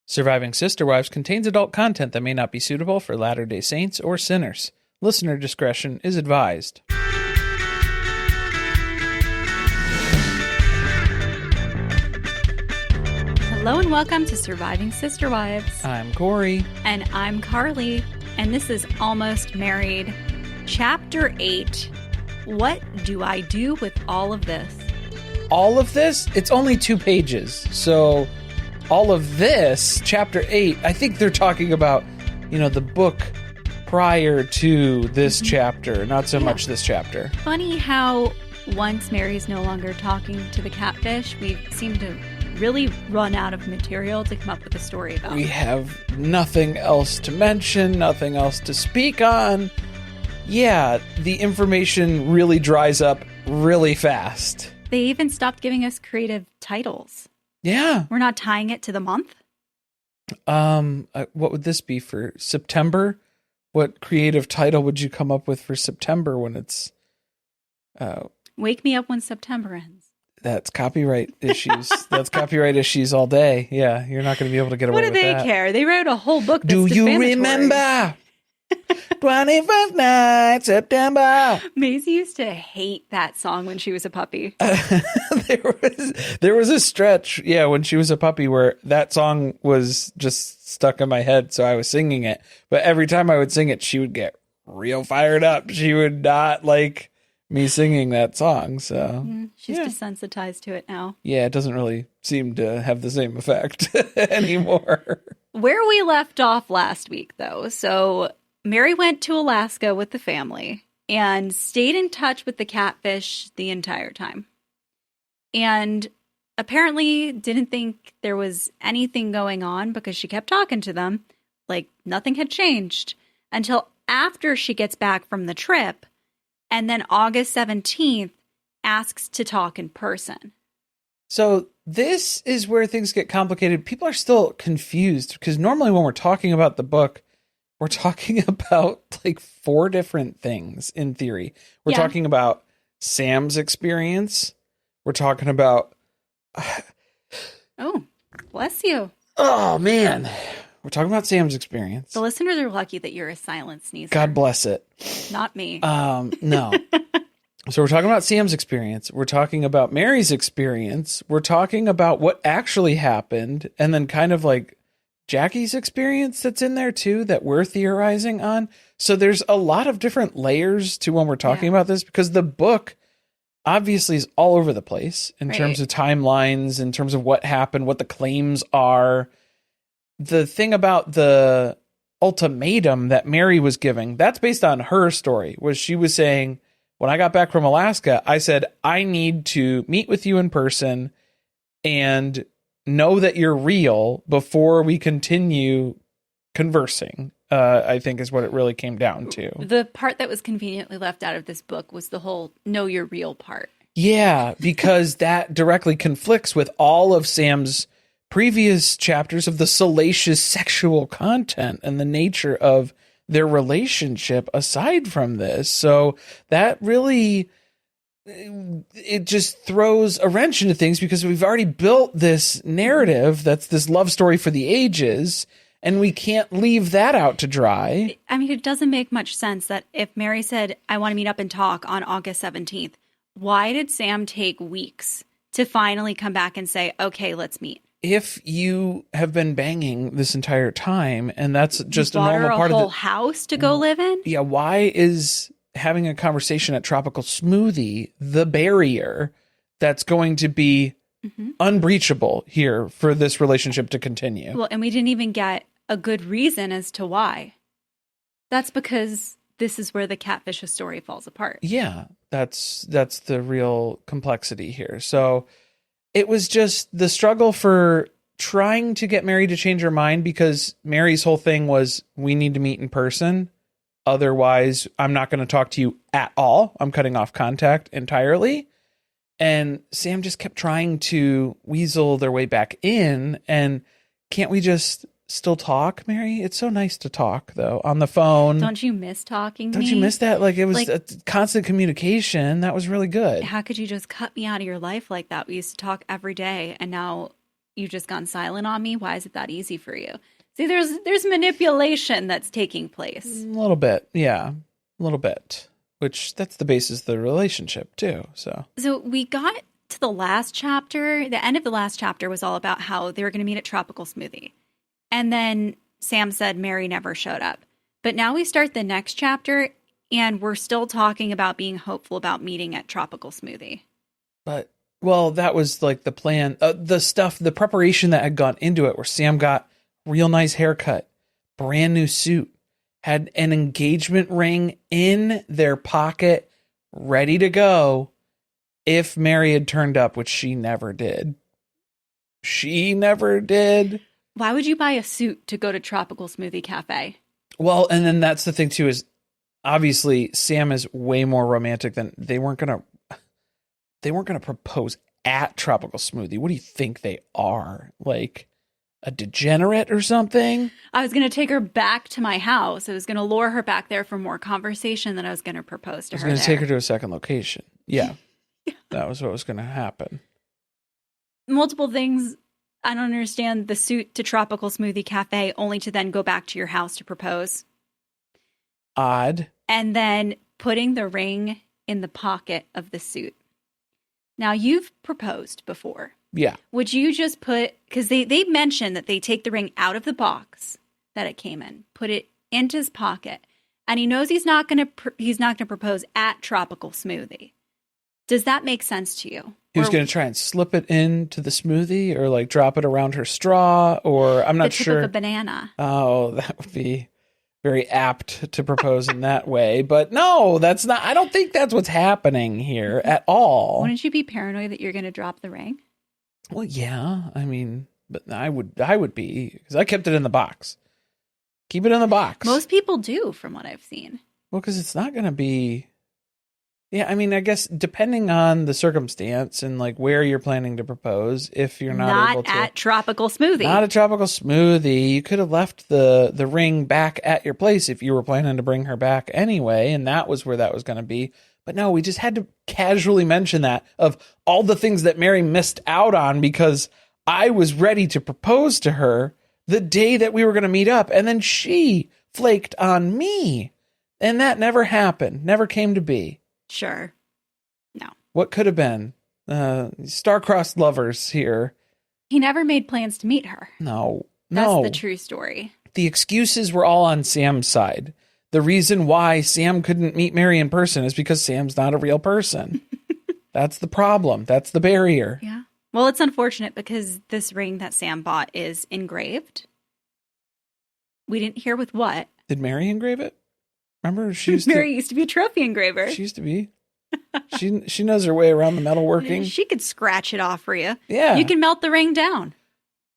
Surviving Sister Wives contains adult content that may not be suitable for Latter-day Saints or sinners. Listener discretion is advised. Hello and welcome to Surviving Sister Wives. I'm Corey. And I'm Carly. And this is Almost Married, Chapter 8. What do I do with all of this? All of this? It's only 2 pages. So all of this, Chapter 8, I think they're talking about, the book prior to this chapter, not so much this chapter. Funny how once Mary's no longer talking to the catfish, we seem to really run out of material to come up with a story about. We have nothing else to mention, nothing else to speak on. Yeah, the information really dries up really fast. They even stopped giving us creative titles. Yeah. We're not tying it to the month. What would this be for September? What creative title would you come up with for September when it's... Wake me up when September ends. That's copyright issues. That's copyright issues all day. Yeah, you're not going to be able to get away with that. What do they care? They wrote a whole book that's Do you defamatory. remember? 21st night, September. Maisie used to hate that song when she was a puppy. There was a stretch, when she was a puppy where that song was just stuck in my head, so I was singing it. But every time I would sing it, she would get real fired up. She would not like me singing that song, so... She's desensitized to it now. Yeah, it doesn't really seem to have the same effect anymore. Where we left off last week, though, so Mary went to Alaska with the family and stayed in touch with the catfish the entire time. And apparently didn't think there was anything going on because she kept talking to them like nothing had changed until after she gets back from the trip. And then August 17th asks to talk in person. So this is where things get complicated. People are still confused because normally when we're talking about the book, we're talking about like 4 different things in theory. We're talking about Sam's experience. We're talking about... Oh, bless you. Oh, man. We're talking about Sam's experience. The listeners are lucky that you're a silent sneezer. God bless it. Not me. No. So we're talking about Sam's experience. We're talking about Mary's experience. We're talking about what actually happened. And then kind of like Jackie's experience that's in there too, that we're theorizing on. So there's a lot of different layers to when we're talking about this, because the book obviously is all over the place in terms of timelines, in terms of what happened, what the claims are. The thing about the ultimatum that Mary was giving, that's based on her story, was she was saying, when I got back from Alaska, I said, I need to meet with you in person and know that you're real before we continue conversing, I think is what it really came down to. The part that was conveniently left out of this book was the whole know you're real part. Yeah, because that directly conflicts with all of Sam's previous chapters of the salacious sexual content and the nature of their relationship aside from this. So that really, it just throws a wrench into things because we've already built this narrative that's this love story for the ages, and we can't leave that out to dry. I mean, it doesn't make much sense that if Mary said, I want to meet up and talk on August 17th, why did Sam take weeks to finally come back and say, okay, let's meet? If you have been banging this entire time and that's just a normal part of the whole house to go live in. Yeah. Why is having a conversation at Tropical Smoothie the barrier that's going to be unbreachable here for this relationship to continue? Well, and we didn't even get a good reason as to why. That's because this is where the catfish story falls apart. Yeah. That's the real complexity here. So it was just the struggle for trying to get Mary to change her mind, because Mary's whole thing was, we need to meet in person. Otherwise, I'm not going to talk to you at all. I'm cutting off contact entirely. And Sam just kept trying to weasel their way back in. And can't we just still talk, Mary? It's so nice to talk, though, on the phone. Don't you miss talking to me? Don't you miss that? Like, it was a constant communication. That was really good. How could you just cut me out of your life like that? We used to talk every day, and now you just gone silent on me? Why is it that easy for you? See, there's manipulation that's taking place. A little bit. Yeah. A little bit. Which that's the basis of the relationship too. So we got to the last chapter. The end of the last chapter was all about how they were going to meet at Tropical Smoothie. And then Sam said Meri never showed up. But now we start the next chapter and we're still talking about being hopeful about meeting at Tropical Smoothie. But, well, that was like the plan, the preparation that had gone into it, where Sam got real nice haircut, brand new suit, had an engagement ring in their pocket, ready to go if Meri had turned up, which she never did. She never did. Why would you buy a suit to go to Tropical Smoothie Cafe? Well, and then that's the thing too, is obviously Sam is way more romantic than they weren't going to propose at Tropical Smoothie. What do you think they are? Like a degenerate or something? I was going to take her back to my house. I was going to lure her back there for more conversation, then I was going to propose to her. I was going to take her to a second location. Yeah. That was what was going to happen. Multiple things. I don't understand the suit to Tropical Smoothie Cafe only to then go back to your house to propose. Odd. And then putting the ring in the pocket of the suit. Now, you've proposed before. Yeah. Would you just because they mentioned that they take the ring out of the box that it came in, put it into his pocket, and he knows he's not going to propose at Tropical Smoothie. Does that make sense to you? He was going to try and slip it into the smoothie or like drop it around her straw, or I'm not sure. The tip of a banana. Oh, that would be very apt to propose in that way. But no, that's not. I don't think that's what's happening here at all. Wouldn't you be paranoid that you're going to drop the ring? Well, yeah. I mean, but I would be, because I kept it in the box. Keep it in the box. Most people do, from what I've seen. Well, because it's not going to be. Yeah, I mean, I guess depending on the circumstance and like where you're planning to propose, if you're not able to. Not at Tropical Smoothie. Not a Tropical Smoothie. You could have left the ring back at your place if you were planning to bring her back anyway, and that was where that was going to be. But no, we just had to casually mention that of all the things that Meri missed out on because I was ready to propose to her the day that we were going to meet up, and then she flaked on me. And that never happened, never came to be. Sure. No. What could have been? Star-crossed lovers here. He never made plans to meet her. No. That's the true story. The excuses were all on Sam's side. The reason why Sam couldn't meet Meri in person is because Sam's not a real person. That's the problem. That's the barrier. Yeah. Well, it's unfortunate because this ring that Sam bought is engraved. We didn't hear with what. Did Meri engrave it? Remember, Meri used to be a trophy engraver. She used to be. She knows her way around the metalworking. She could scratch it off for you. Yeah. You can melt the ring down.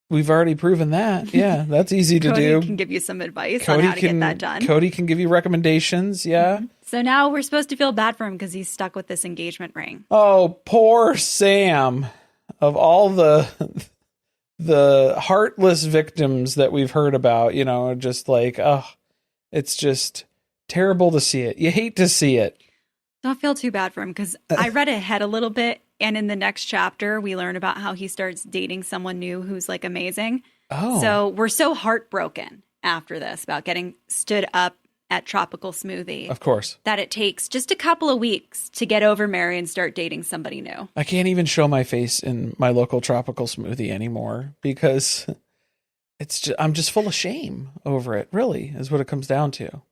We've already proven that. Yeah, that's easy to do. Cody can give you some advice on how to get that done. Cody can give you recommendations. Yeah. Mm-hmm. So now we're supposed to feel bad for him because he's stuck with this engagement ring. Oh, poor Sam. Of all the heartless victims that we've heard about, just like, it's just terrible to see it. You hate to see it. Don't feel too bad for him because I read ahead a little bit. And in the next chapter, we learn about how he starts dating someone new who's like amazing. Oh. So we're so heartbroken after this about getting stood up at Tropical Smoothie. Of course. That it takes just a couple of weeks to get over Meri and start dating somebody new. I can't even show my face in my local Tropical Smoothie anymore because I'm just full of shame over it, really, is what it comes down to.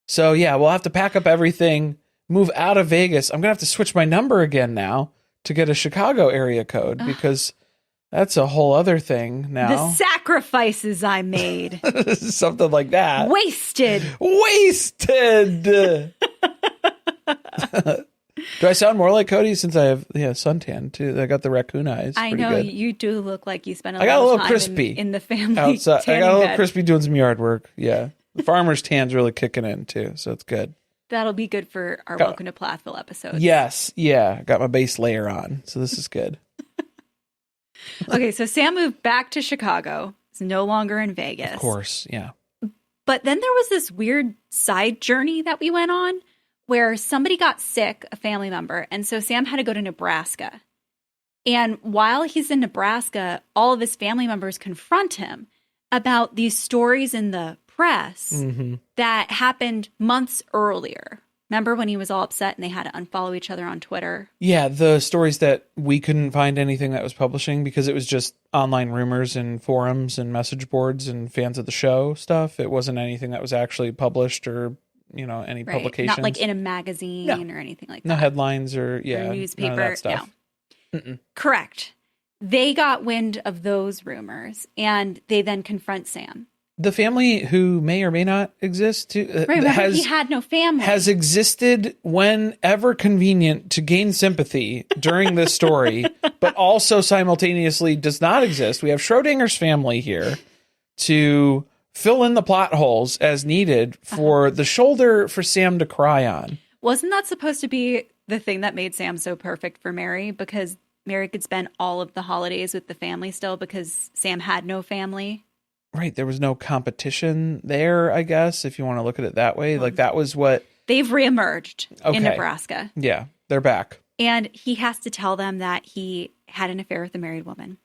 So, yeah, we'll have to pack up everything, move out of Vegas. I'm going to have to switch my number again now to get a Chicago area code because that's a whole other thing now. The sacrifices I made. Something like that. Wasted. Do I sound more like Cody since I have suntan too? I got the raccoon eyes. I know good. You do look like you spent I got a little little time crispy in the family outside. I got a little bed. crispy doing some yard work. Yeah, the farmer's tan's really kicking in too, so it's good. That'll be good for our Welcome to Plathville episode. Yes, yeah, got my base layer on, so this is good. Okay, so Sam moved back to Chicago. He's no longer in Vegas. Of course, yeah. But then there was this weird side journey that we went on where somebody got sick, a family member, and so Sam had to go to Nebraska. And while he's in Nebraska, all of his family members confront him about these stories in the press that happened months earlier. Remember when he was all upset and they had to unfollow each other on Twitter? Yeah, the stories that we couldn't find anything that was publishing because it was just online rumors and forums and message boards and fans of the show stuff. It wasn't anything that was actually published or, any publications. Not like in a magazine or anything like that. No headlines or, or newspaper. none of that stuff. No. Correct. They got wind of those rumors and they then confront Sam. The family who may or may not exist he had no family. Has existed whenever convenient to gain sympathy during this story, but also simultaneously does not exist. We have Schrodinger's family here to fill in the plot holes as needed for the shoulder for Sam to cry on. Wasn't that supposed to be the thing that made Sam so perfect for Mary? Because Mary could spend all of the holidays with the family still because Sam had no family. Right. There was no competition there, I guess, if you want to look at it that way. Like that was what... They've reemerged in Nebraska. Yeah, they're back. And he has to tell them that he had an affair with a married woman.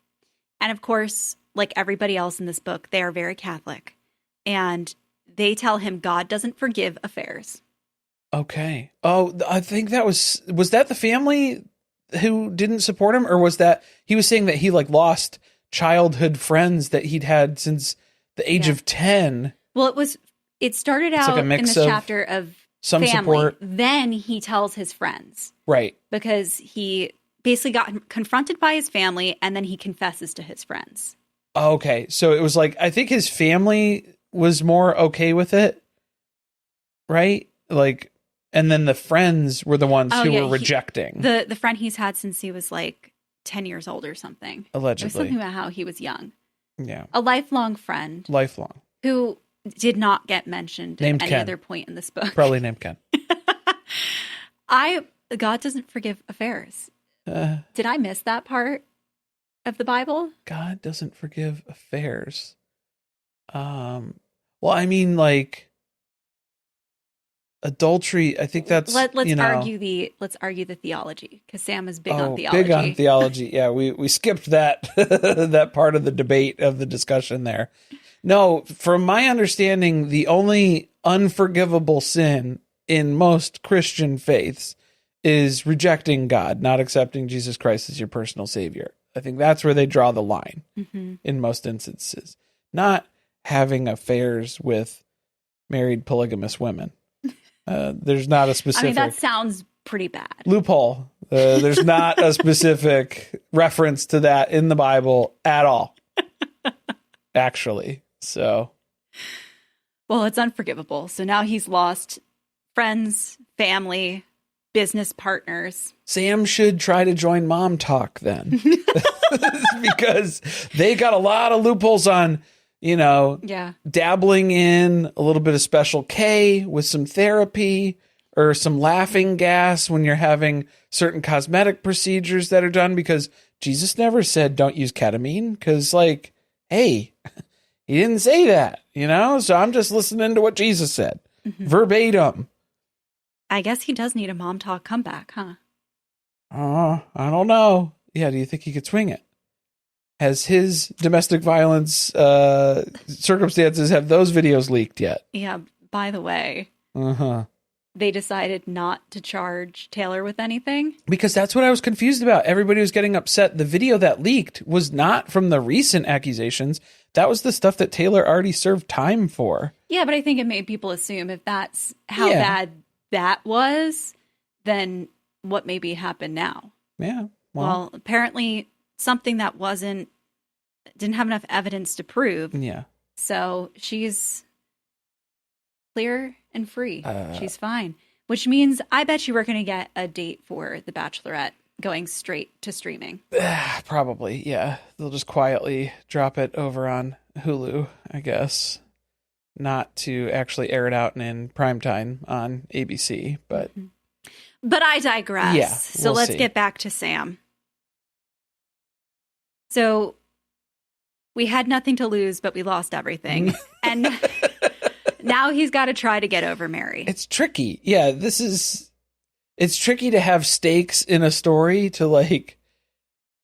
And of course, like everybody else in this book, they are very Catholic. And they tell him God doesn't forgive affairs. Okay. Oh, I think that was that the family who didn't support him? Or was that... He was saying that he lost childhood friends that he'd had since the age of 10. Well, it started out in this chapter of some family. support. Then he tells his friends. Right. Because he basically got confronted by his family and then he confesses to his friends. Okay. So it was I think his family was more okay with it. Right? And then the friends were the ones who were rejecting. The friend he's had since he was 10 years old or something. Allegedly. There's something about how he was young. Yeah. A lifelong friend. Lifelong. Who did not get mentioned named at any Ken. Other point in this book. Probably named Ken. God doesn't forgive affairs. Did I miss that part of the Bible? God doesn't forgive affairs. Well, I mean, adultery, I think that's let's argue the theology because Sam is big on theology. Big on theology. Yeah, we skipped that that part of the debate of the discussion there. No, from my understanding, the only unforgivable sin in most Christian faiths is rejecting God, not accepting Jesus Christ as your personal savior. I think that's where they draw the line in most instances. Not having affairs with married polygamous women. There's not a specific... I mean, that sounds pretty bad. Loophole. There's not a specific reference to that in the Bible at all. Actually. So... Well, it's unforgivable. So now he's lost friends, family, business partners. Sam should try to join Mom Talk then. Because they got a lot of loopholes on... dabbling in a little bit of Special K with some therapy or some laughing gas when you're having certain cosmetic procedures that are done, because Jesus never said don't use ketamine because, hey, he didn't say that, So I'm just listening to what Jesus said. Verbatim. I guess he does need a Mom Talk comeback, huh? I don't know. Yeah, do you think he could swing it? Has his domestic violence circumstances, have those videos leaked yet? Yeah, by the way, they decided not to charge Taylor with anything. Because that's what I was confused about. Everybody was getting upset. The video that leaked was not from the recent accusations. That was the stuff that Taylor already served time for. Yeah, but I think it made people assume if that's how bad that was, then what maybe happened now? Yeah. Well, apparently... something that didn't have enough evidence to prove. Yeah. So she's clear and free. She's fine. Which means I bet you we're going to get a date for The Bachelorette going straight to streaming. Probably, yeah. They'll just quietly drop it over on Hulu, I guess. Not to actually air it out in primetime on ABC, but... But I digress. Yeah, so let's get back to Sam. So we had nothing to lose, but we lost everything. And now he's got to try to get over Mary. It's tricky. Yeah, it's tricky to have stakes in a story to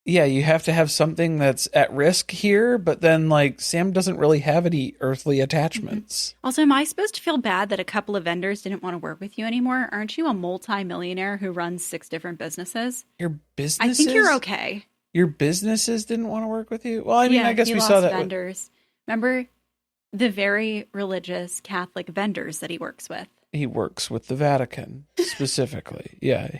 yeah, you have to have something that's at risk here, but then like Sam doesn't really have any earthly attachments. Also, am I supposed to feel bad that a couple of vendors didn't want to work with you anymore? Aren't you a multi-millionaire who runs 6 different businesses? Your businesses? I think you're okay. Your businesses didn't want to work with you? Well, I mean, Yeah, I guess he we lost saw that. vendors. Remember the very religious Catholic vendors that he works with? He works with the Vatican specifically. Yeah,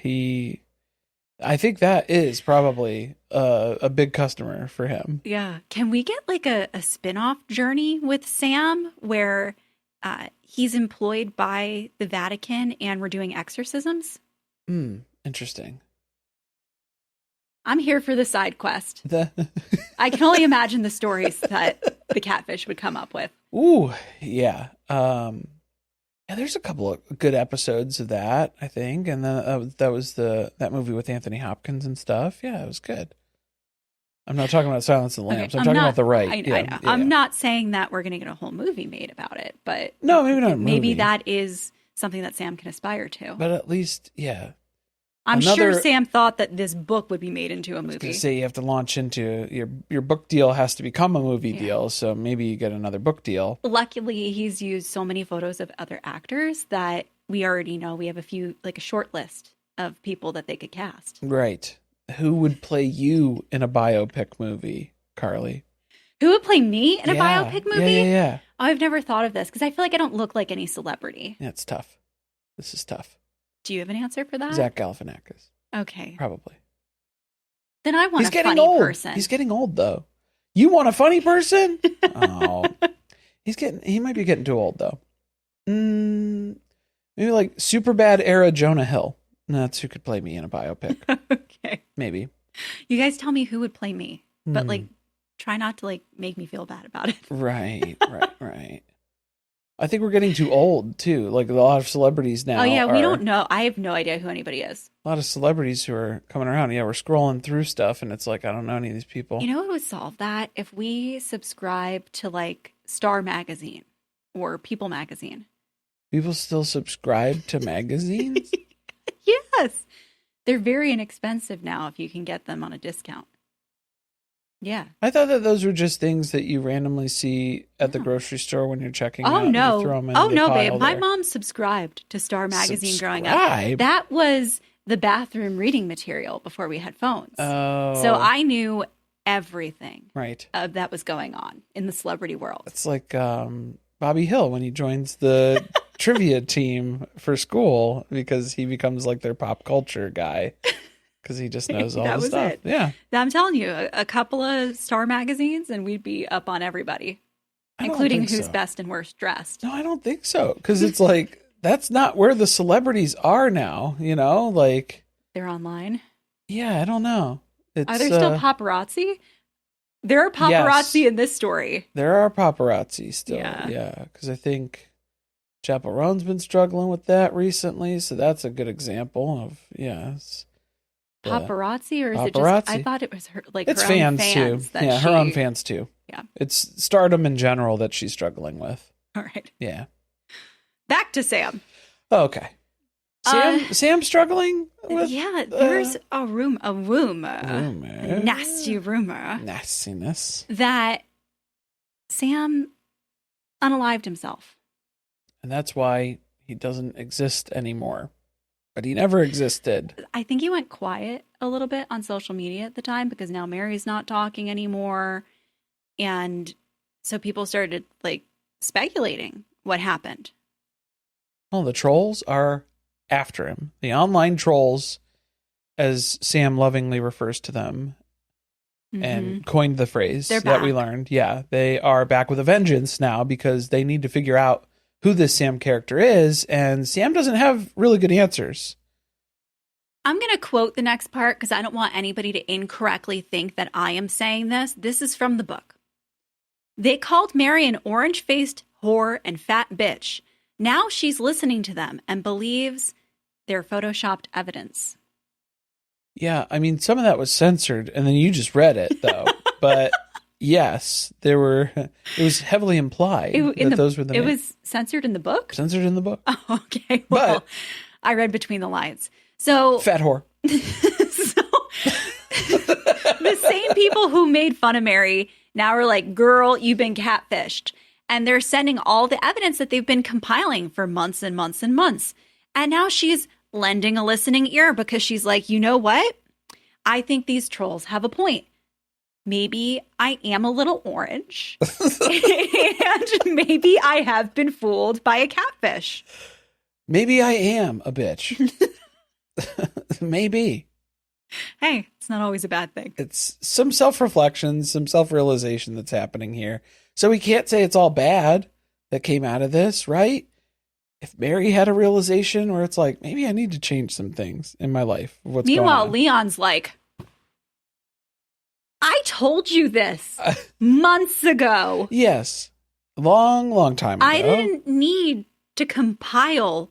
I think that is probably a big customer for him. Yeah. Can we get like a spin-off journey with Sam where he's employed by the Vatican and we're doing exorcisms? Interesting. I'm here for the side quest. I can only imagine the stories that the catfish would come up with. Ooh, yeah. Yeah, there's a couple of good episodes of that, I think, and then that was that movie with Anthony Hopkins and stuff. Yeah, it was good. I'm not talking about Silence of the Lambs. I'm talking about The Right. I know. Yeah. I'm not saying that we're going to get a whole movie made about it, but no, maybe not. Maybe that is something that Sam can aspire to. But at least, yeah. I'm sure Sam thought that this book would be made into a movie. I was going to say you have to launch into your book deal has to become a movie deal, so maybe you get another book deal. Luckily, he's used so many photos of other actors that we already know we have a short list of people that they could cast. Right. Who would play you in a biopic movie, Carly? Who would play me in a biopic movie? Yeah. Oh, I've never thought of this because I feel like I don't look like any celebrity. Yeah, it's tough. This is tough. Do you have an answer for that? Zach Galifianakis. Okay. Probably. Then I want He's a getting funny old. person. He's getting old, though. You want a funny person? Oh. He might be getting too old, though. Maybe like super bad era Jonah Hill. That's who could play me in a biopic. Okay. Maybe. You guys tell me who would play me, but try not to make me feel bad about it. Right. I think we're getting too old, too. Like a lot of celebrities now. Oh, yeah. We don't know. I have no idea who anybody is. A lot of celebrities who are coming around. Yeah, we're scrolling through stuff and it's like, I don't know any of these people. You know what would solve that? If we subscribe to Star Magazine or People Magazine. People still subscribe to magazines? Yes. They're very inexpensive now if you can get them on a discount. Yeah. I thought that those were just things that you randomly see at the grocery store when you're checking out. Oh, no. Babe. There. My mom subscribed to Star Magazine growing up. That was the bathroom reading material before we had phones. Oh. So I knew everything right. That was going on in the celebrity world. It's like Bobby Hill when he joins the trivia team for school because he becomes like their pop culture guy. Because he just knows all the stuff. It. Yeah. I'm telling you, a couple of Star magazines and we'd be up on everybody, including who's best and worst dressed. No, I don't think so. Because it's like, that's not where the celebrities are now, like. They're online. Yeah, I don't know. Are there still paparazzi? There are paparazzi in this story. There are paparazzi still. Yeah. Because I think Chappell Roan's been struggling with that recently. So that's a good example of, paparazzi, or is paparazzi. it just? I thought it was her, it's her fans own fans. Too. Yeah, her own fans too. Yeah, it's stardom in general that she's struggling with. All right. Yeah. Back to Sam. Okay. Sam's struggling with. Yeah, there's a nasty rumor, nastiness that Sam unalived himself, and that's why he doesn't exist anymore. But he never existed. I think he went quiet a little bit on social media at the time because now Mary's not talking anymore. And so people started speculating what happened. Oh, the trolls are after him. The online trolls, as Sam lovingly refers to them and coined the phrase that we learned. Yeah, they are back with a vengeance now because they need to figure out who this Sam character is, and Sam doesn't have really good answers. I'm going to quote the next part because I don't want anybody to incorrectly think that I am saying this. This is from the book. They called Mary an orange-faced whore and fat bitch. Now she's listening to them and believes they're photoshopped evidence. Yeah, I mean, some of that was censored, and then you just read it, though. But yes, it was heavily implied that those were the It was censored in the book? Censored in the book. Oh, okay. Well, but I read between the lines. So fat whore. The same people who made fun of Meri now are like, girl, you've been catfished. And they're sending all the evidence that they've been compiling for months and months and months. And now she's lending a listening ear because she's like, you know what? I think these trolls have a point. Maybe I am a little orange. And maybe I have been fooled by a catfish. Maybe I am a bitch. Maybe. Hey, it's not always a bad thing. It's some self-reflection, some self-realization that's happening here. So we can't say it's all bad that came out of this, right? If Meri had a realization where it's like, maybe I need to change some things in my life. Meanwhile, Leon's like, I told you this months ago. Yes. Long time ago. I didn't need to compile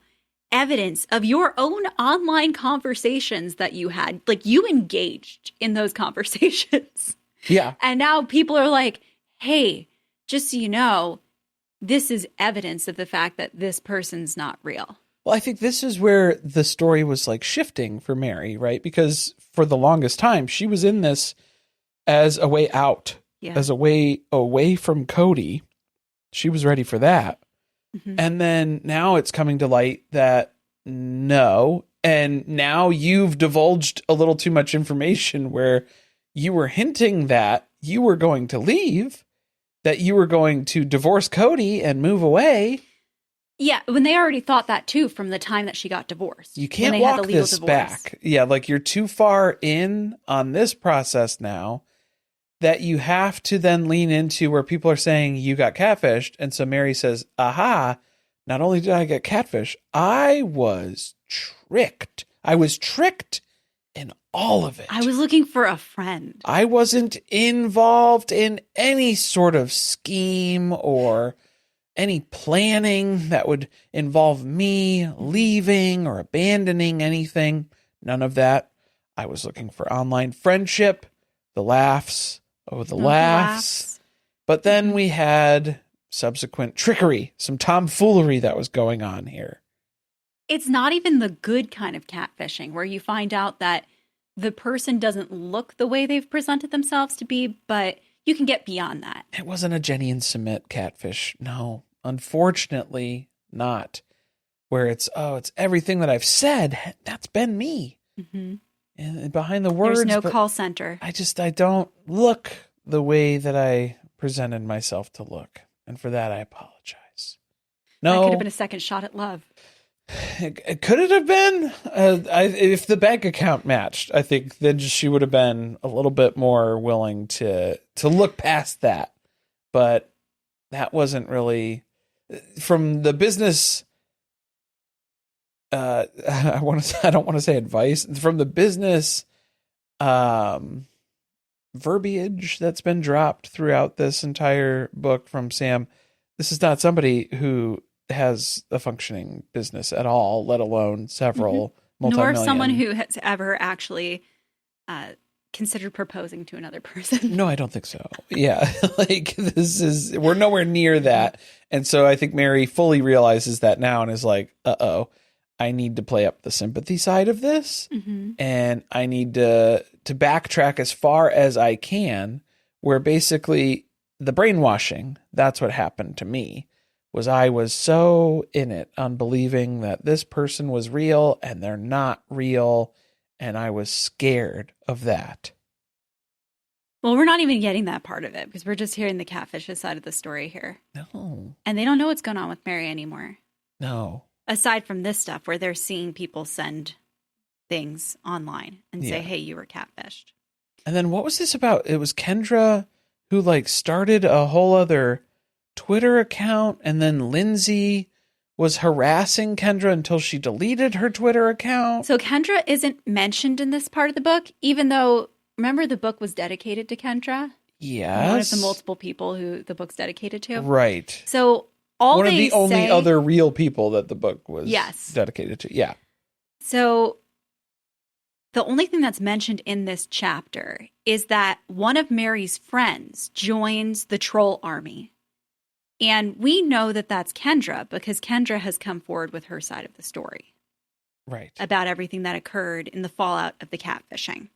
evidence of your own online conversations that you had. Like, you engaged in those conversations. Yeah. And now people are like, hey, just so you know, this is evidence of the fact that this person's not real. Well, I think this is where the story was like shifting for Meri, right? Because for the longest time, she was in this as a way out, as a way away from Cody. She was ready for that. Mm-hmm. And then now it's coming to light that no. And now you've divulged a little too much information where you were hinting that you were going to leave, that you were going to divorce Cody and move away. Yeah, when they already thought that too from the time that she got divorced. You can't walk this back. Yeah, like you're too far in on this process now that you have to then lean into where people are saying you got catfished. And so Meri says, aha, not only did I get catfished, I was tricked. I was tricked in all of it. I was looking for a friend. I wasn't involved in any sort of scheme or any planning that would involve me leaving or abandoning anything. None of that. I was looking for online friendship, the laughs, laughs. But then we had subsequent trickery, some tomfoolery that was going on here. It's not even the good kind of catfishing where you find out that the person doesn't look the way they've presented themselves to be, but you can get beyond that. It wasn't a Jenny and Submit catfish. No, unfortunately not. Where it's everything that I've said. That's been me. Mm-hmm. And behind the words. There's no call center. I don't look the way that I presented myself to look. And for that, I apologize. No. That could have been a second shot at love. Could it have been? If the bank account matched, I think then she would have been a little bit more willing to look past that. But that wasn't really from the business. I don't want to say advice from the business verbiage that's been dropped throughout this entire book from Sam. This is not somebody who has a functioning business at all, let alone several multi-million. Nor someone who has ever actually considered proposing to another person. No, I don't think so. Yeah, we're nowhere near that. And so I think Meri fully realizes that now and is like, I need to play up the sympathy side of this. Mm-hmm. And I need to backtrack as far as I can, where basically the brainwashing, that's what happened to me. I was so in it on believing that this person was real and they're not real. And I was scared of that. Well, we're not even getting that part of it because we're just hearing the catfish's side of the story here. No. And they don't know what's going on with Meri anymore. No. Aside from this stuff where they're seeing people send things online and say, hey, you were catfished. And then what was this about? It was Kendra who started a whole other Twitter account, and then Lindsay was harassing Kendra until she deleted her Twitter account. So Kendra isn't mentioned in this part of the book, even though, remember, the book was dedicated to Kendra? Yes. One of the multiple people who the book's dedicated to. Right. So one of the only other real people that the book was dedicated to. Yeah. So the only thing that's mentioned in this chapter is that one of Meri's friends joins the troll army. And we know that that's Kendra because Kendra has come forward with her side of the story. Right. About everything that occurred in the fallout of the catfishing.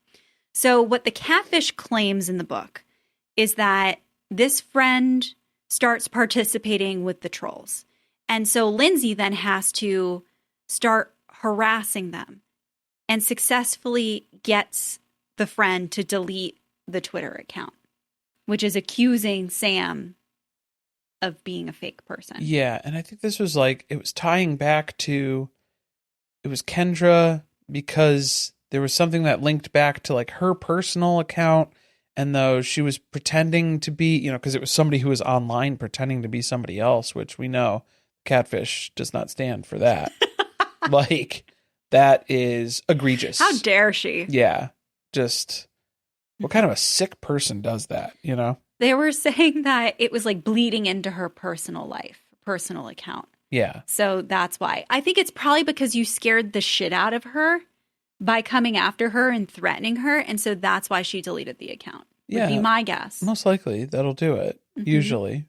So what the catfish claims in the book is that this friend starts participating with the trolls. And so Lindsay then has to start harassing them and successfully gets the friend to delete the Twitter account, which is accusing Sam of being a fake person. Yeah, and I think this was like, it was tying back to, it was Kendra, because there was something that linked back to like her personal account. And though she was pretending to be, because it was somebody who was online pretending to be somebody else, which we know catfish does not stand for that. Like, that is egregious. How dare she? Yeah. Just, what kind of a sick person does that, They were saying that it was like bleeding into her personal life, personal account. Yeah. So that's why. I think it's probably because you scared the shit out of her by coming after her and threatening her. And so that's why she deleted the account. Would be my guess. Most likely that'll do it. Usually.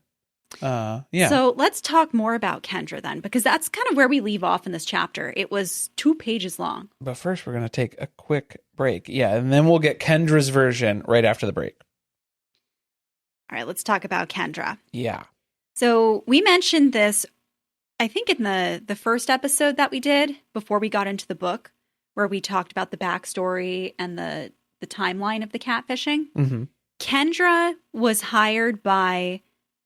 Yeah. So let's talk more about Kendra then, because that's kind of where we leave off in this chapter. It was 2 pages long. But first we're going to take a quick break. Yeah. And then we'll get Kendra's version right after the break. All right, let's talk about Kendra. Yeah. So we mentioned this, I think, in the first episode that we did before we got into the book, where we talked about the backstory and the timeline of the catfishing. Mm-hmm. Kendra was hired by,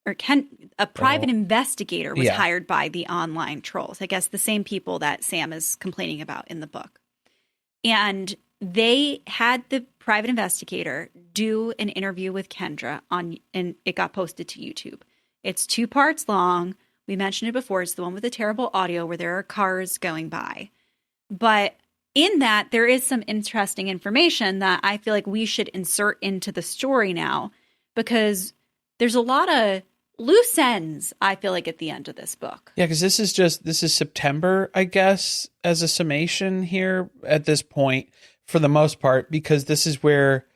a private investigator was hired by the online trolls. I guess the same people that Sam is complaining about in the book. And they had the private investigator do an interview with Kendra and it got posted to YouTube. It's 2 parts long. We mentioned it before. It's the one with the terrible audio where there are cars going by. But in that, there is some interesting information that I feel like we should insert into the story now, because there's a lot of loose ends, I feel like, at the end of this book. Yeah, because this is September, I guess, as a summation here at this point, for the most part, because this is where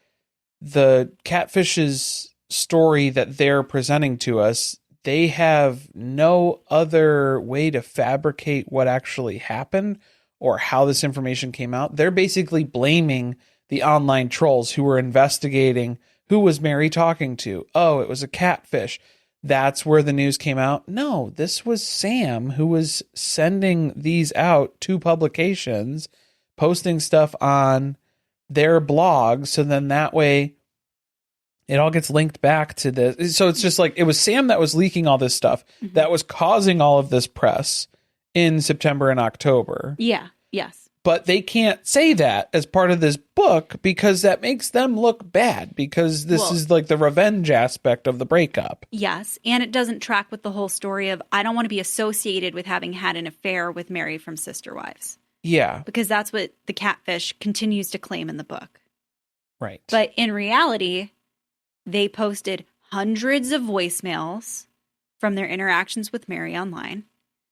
the catfish's story that they're presenting to us, they have no other way to fabricate what actually happened or how this information came out. They're basically blaming the online trolls who were investigating who was Meri talking to. Oh, it was a catfish. That's where the news came out. No, this was Sam who was sending these out to publications, posting stuff on their blog. So then that way it all gets linked back to this. So it's just like, it was Sam that was leaking all this stuff that was causing all of this press in September and October. Yeah. Yes. But they can't say that as part of this book because that makes them look bad, because this is like the revenge aspect of the breakup. Yes. And it doesn't track with the whole story of, I don't want to be associated with having had an affair with Meri from Sister Wives. Yeah. Because that's what the catfish continues to claim in the book. Right. But in reality, they posted hundreds of voicemails from their interactions with Meri online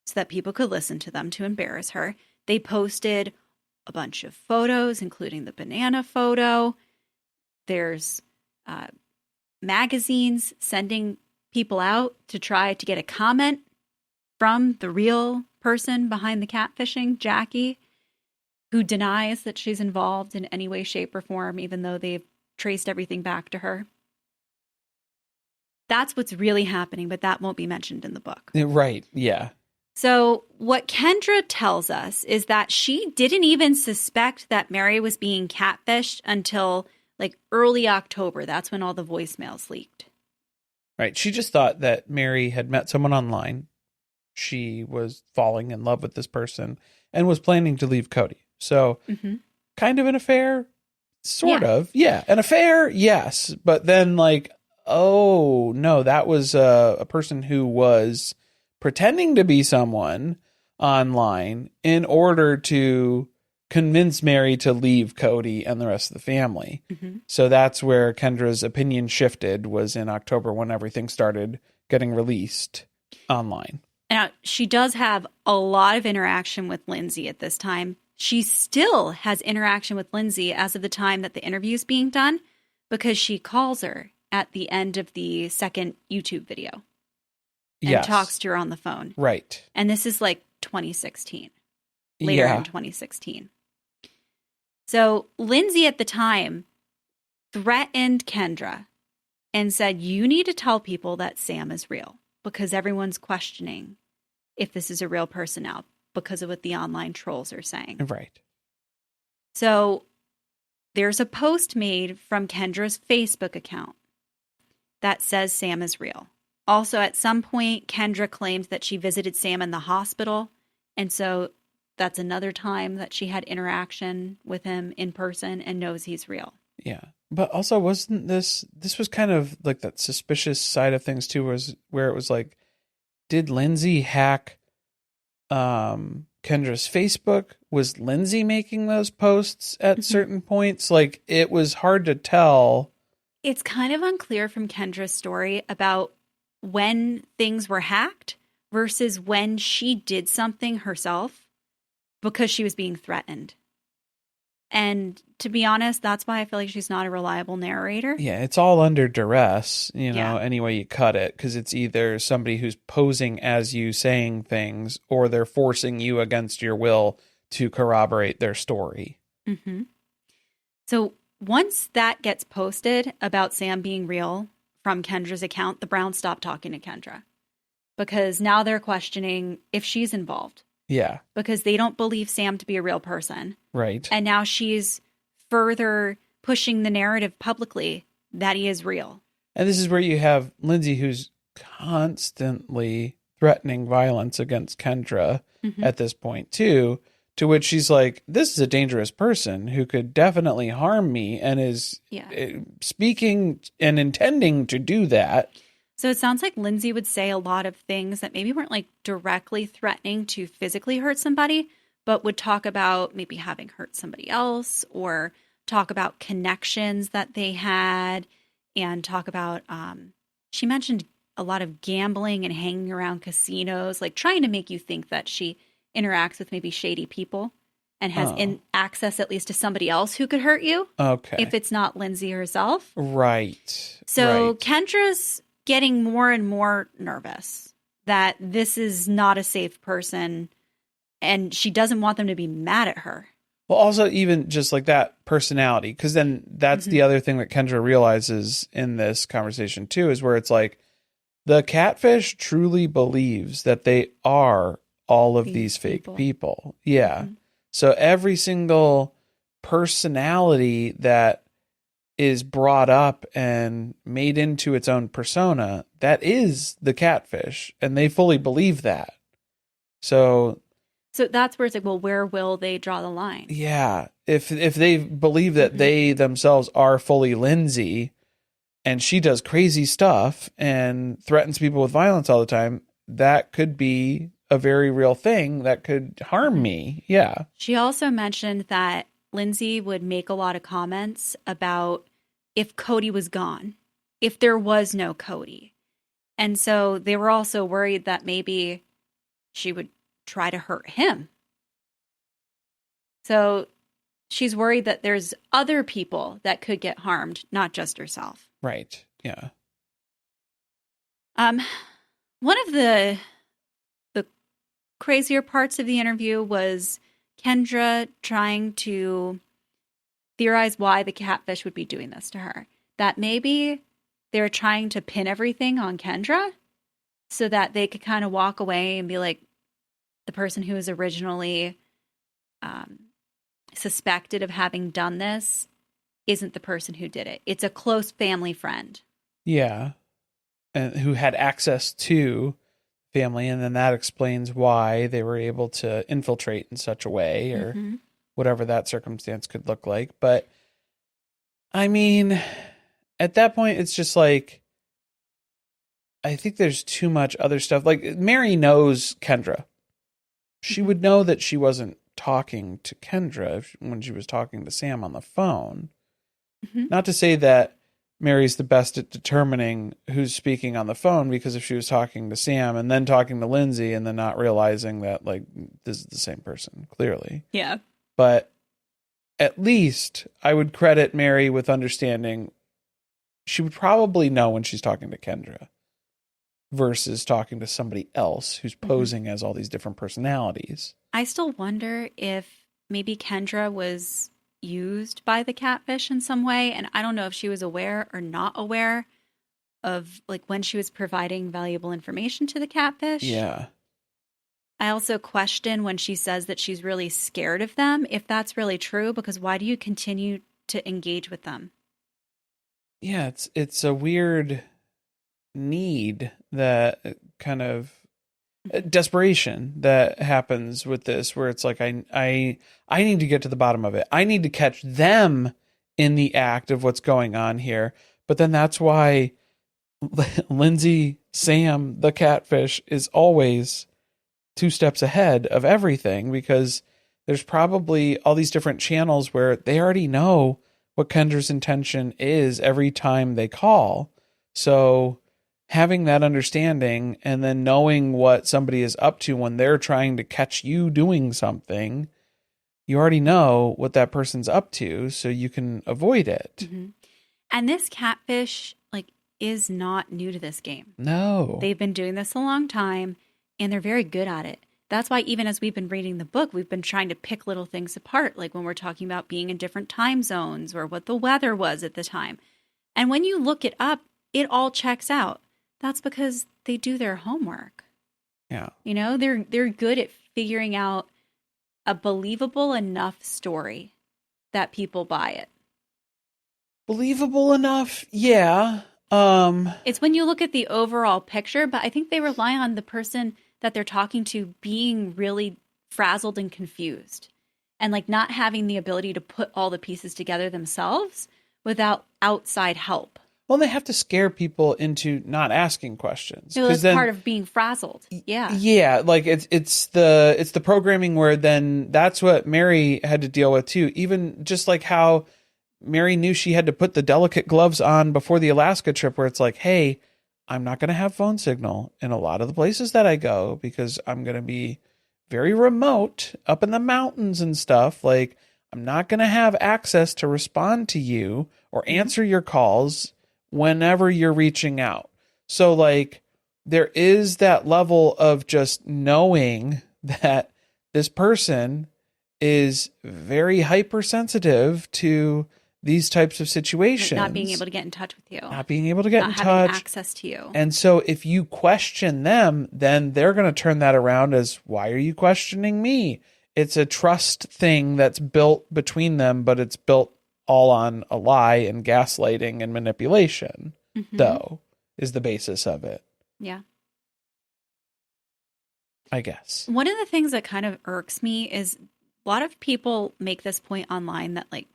so that people could listen to them to embarrass her. They posted a bunch of photos, including the banana photo. There's magazines sending people out to try to get a comment from the real person behind the catfishing, Jackie, who denies that she's involved in any way, shape, or form, even though they've traced everything back to her. That's what's really happening, but that won't be mentioned in the book. Right. Yeah. So what Kendra tells us is that she didn't even suspect that Meri was being catfished until like early October. That's when all the voicemails leaked. Right. She just thought that Meri had met someone online. She was falling in love with this person and was planning to leave Cody. So kind of an affair, sort of. Yeah. An affair. Yes. But then like, oh no, that was a person who was pretending to be someone online in order to convince Meri to leave Cody and the rest of the family. So that's where Kendra's opinion shifted, was in October when everything started getting released online. Now, she does have a lot of interaction with Lindsay at this time. She still has interaction with Lindsay as of the time that the interview is being done, because she calls her at the end of the second YouTube video and talks to her on the phone. Right. And this is like 2016, later in 2016. So Lindsay at the time threatened Kendra and said, you need to tell people that Sam is real because everyone's questioning if this is a real person now because of what the online trolls are saying. Right. So there's a post made from Kendra's Facebook account that says Sam is real. Also, at some point, Kendra claims that she visited Sam in the hospital. And so that's another time that she had interaction with him in person and knows he's real. Yeah. But also, wasn't this was kind of like that suspicious side of things too, was where it was like, did Lindsay hack Kendra's Facebook? Was Lindsay making those posts at certain points? Like, it was hard to tell. It's kind of unclear from Kendra's story about when things were hacked versus when she did something herself because she was being threatened. And to be honest, that's why I feel like she's not a reliable narrator. Yeah, it's all under duress, Yeah. any way you cut it, because it's either somebody who's posing as you saying things, or they're forcing you against your will to corroborate their story. Mm-hmm. So once that gets posted about Sam being real from Kendra's account, the Browns stop talking to Kendra because now they're questioning if she's involved. Yeah. Because they don't believe Sam to be a real person. Right. And now she's further pushing the narrative publicly that he is real. And this is where you have Lindsay, who's constantly threatening violence against Kendra at this point, too, to which she's like, this is a dangerous person who could definitely harm me and is speaking and intending to do that. So it sounds like Lindsay would say a lot of things that maybe weren't like directly threatening to physically hurt somebody, but would talk about maybe having hurt somebody else or talk about connections that they had and talk about, she mentioned a lot of gambling and hanging around casinos, like trying to make you think that she interacts with maybe shady people and has access at least to somebody else who could hurt you. Okay. If it's not Lindsay herself. Right. So right. Kendra's getting more and more nervous that this is not a safe person and she doesn't want them to be mad at her. Well, also even just like that personality, because then that's the other thing that Kendra realizes in this conversation too, is where it's like the catfish truly believes that they are all of these fake people. Yeah. So every single personality that is brought up and made into its own persona, that is the catfish, and they fully believe that. So that's where it's like, well, where will they draw the line? Yeah. If they believe that they themselves are fully Lindsay and she does crazy stuff and threatens people with violence all the time, that could be a very real thing that could harm me. Yeah. She also mentioned that Lindsay would make a lot of comments about if Cody was gone, if there was no Cody. And so they were also worried that maybe she would try to hurt him. So she's worried that there's other people that could get harmed, not just herself. Right. Yeah. One of the crazier parts of the interview was Kendra trying to theorize why the catfish would be doing this to her. That maybe they're trying to pin everything on Kendra so that they could kind of walk away and be like, the person who was originally suspected of having done this isn't the person who did it. It's a close family friend. Yeah. And who had access to family, and then that explains why they were able to infiltrate in such a way, or whatever that circumstance could look like. But I mean, at that point, it's just like, I think there's too much other stuff. Like, Mary knows Kendra. She would know that she wasn't talking to Kendra when she was talking to Sam on the phone. Not to say that Mary's the best at determining who's speaking on the phone, because if she was talking to Sam and then talking to Lindsay and then not realizing that, like, this is the same person, clearly. Yeah. But at least I would credit Mary with understanding she would probably know when she's talking to Kendra versus talking to somebody else who's posing as all these different personalities. I still wonder if maybe Kendra was used by the catfish in some way. And I don't know if she was aware or not aware of like when she was providing valuable information to the catfish. Yeah. I also question when she says that she's really scared of them, if that's really true, because why do you continue to engage with them? Yeah, it's a weird need that kind of desperation that happens with this, where it's like I need to get to the bottom of it. I need to catch them in the act of what's going on here. But then that's why Lindsay, Sam, the catfish, is always 2 steps ahead of everything, because there's probably all these different channels where they already know what Kendra's intention is every time they call. So having that understanding and then knowing what somebody is up to when they're trying to catch you doing something, you already know what that person's up to, so you can avoid it. Mm-hmm. And this catfish, like, is not new to this game. No. They've been doing this a long time, and they're very good at it. That's why even as we've been reading the book, we've been trying to pick little things apart, like when we're talking about being in different time zones or what the weather was at the time. And when you look it up, it all checks out. That's because they do their homework. Yeah. You know, they're good at figuring out a believable enough story that people buy it. Believable enough? Yeah. It's when you look at the overall picture, but I think they rely on the person that they're talking to being really frazzled and confused and like not having the ability to put all the pieces together themselves without outside help. Well, they have to scare people into not asking questions. So that's part of being frazzled. Yeah. Yeah, like it's the programming where then that's what Meri had to deal with too. Even just like how Meri knew she had to put the delicate gloves on before the Alaska trip, where it's like, hey, I'm not going to have phone signal in a lot of the places that I go because I'm going to be very remote up in the mountains and stuff. Like, I'm not going to have access to respond to you or answer your calls whenever you're reaching out. So like there is that level of just knowing that this person is very hypersensitive to these types of situations. Not being able to get in touch with you. Not being able to get in touch. Not having access to you. And so if you question them, then they're going to turn that around as, why are you questioning me? It's a trust thing that's built between them, but it's built all on a lie and gaslighting and manipulation, though, is the basis of it. Yeah. I guess. One of the things that kind of irks me is a lot of people make this point online that like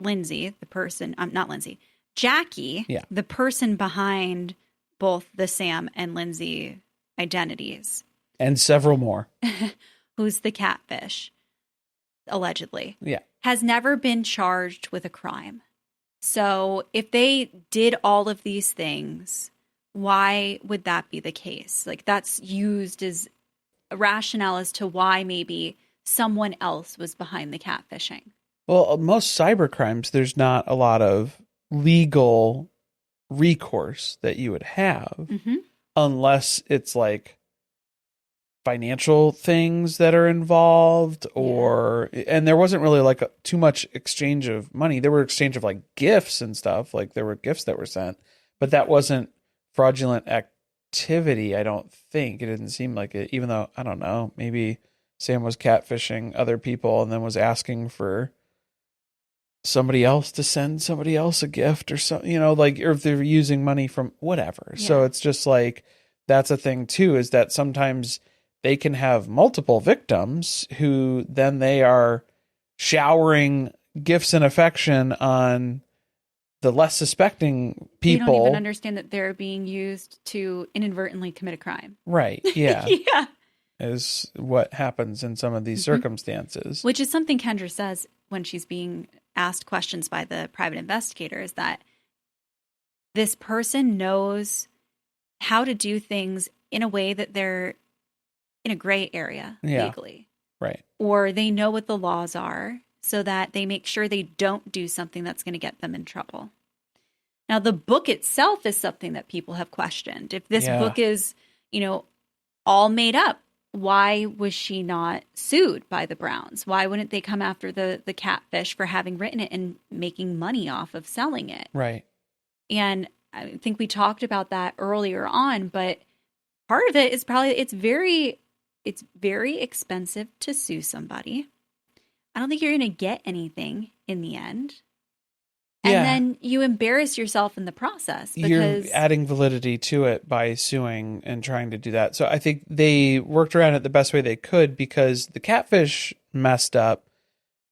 Lindsay, the person, not Lindsay, Jackie, the person behind both the Sam and Lindsay identities. And several more. Who's the catfish, allegedly. Yeah. Has never been charged with a crime. So if they did all of these things, why would that be the case? Like that's used as a rationale as to why maybe someone else was behind the catfishing. Well, most cyber crimes, there's not a lot of legal recourse that you would have unless it's like financial things that are involved and there wasn't really like too much exchange of money. There were exchange of like gifts and stuff. Like there were gifts that were sent, but that wasn't fraudulent activity. I don't think. It didn't seem like it, even though I don't know, maybe Sam was catfishing other people and then was asking for somebody else to send somebody else a gift or something, you know, like, or if they're using money from whatever. Yeah. So it's just like, that's a thing too, is that sometimes they can have multiple victims who then they are showering gifts and affection on the less suspecting people. They don't even understand that they're being used to inadvertently commit a crime. Right. Yeah. Yeah. Is what happens in some of these circumstances. Which is something Kendra says when she's being asked questions by the private investigator, is that this person knows how to do things in a way that they're in a gray area legally. Right. Or they know what the laws are so that they make sure they don't do something that's going to get them in trouble. Now, the book itself is something that people have questioned. If this book is, you know, all made up, why was she not sued by the Browns? Why wouldn't they come after the catfish for having written it and making money off of selling it? Right. And I think we talked about that earlier on, but part of it is probably it's very expensive to sue somebody. I don't think you're going to get anything in the end. And then you embarrass yourself in the process because you're adding validity to it by suing and trying to do that. So I think they worked around it the best way they could because the catfish messed up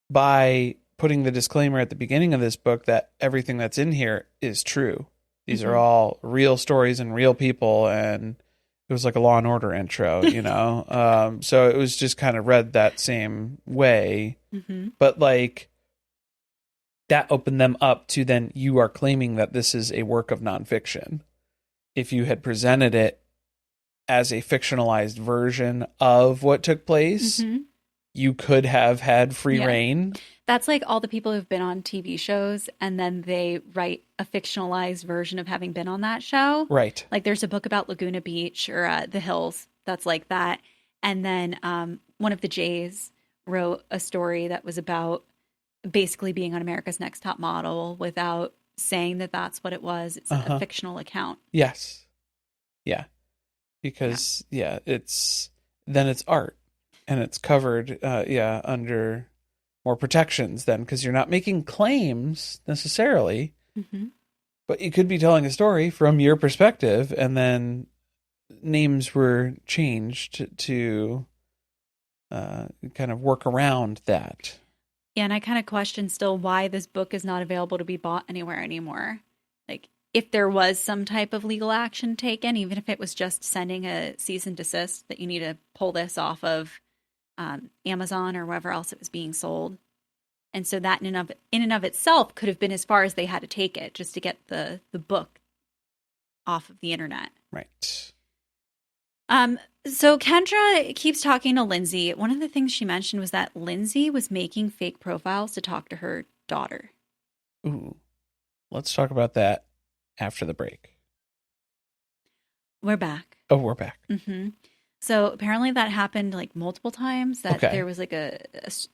by putting the disclaimer at the beginning of this book that everything that's in here is true. These are all real stories and real people, and it was like a Law and Order intro, you know? So it was just kind of read that same way. But like, that opened them up to then you are claiming that this is a work of nonfiction. If you had presented it as a fictionalized version of what took place, you could have had free reign. That's like all the people who've been on TV shows and then they write a fictionalized version of having been on that show. Right. Like there's a book about Laguna Beach or The Hills that's like that. And then one of the Jays wrote a story that was about basically being on America's Next Top Model without saying that that's what it was. It's a fictional account. Yes. Yeah. Because, it's art and it's covered, under more protections then because you're not making claims necessarily, but you could be telling a story from your perspective and then names were changed to kind of work around that. Yeah, and I kind of question still why this book is not available to be bought anywhere anymore. Like, if there was some type of legal action taken, even if it was just sending a cease and desist that you need to pull this off of Amazon or wherever else it was being sold. And so that in and of itself could have been as far as they had to take it just to get the book off of the internet. Right. So Kendra keeps talking to Lindsay. One of the things she mentioned was that Lindsay was making fake profiles to talk to her daughter. Ooh. Let's talk about that after the break. We're back. Oh, we're back. So apparently that happened like multiple times that there was like it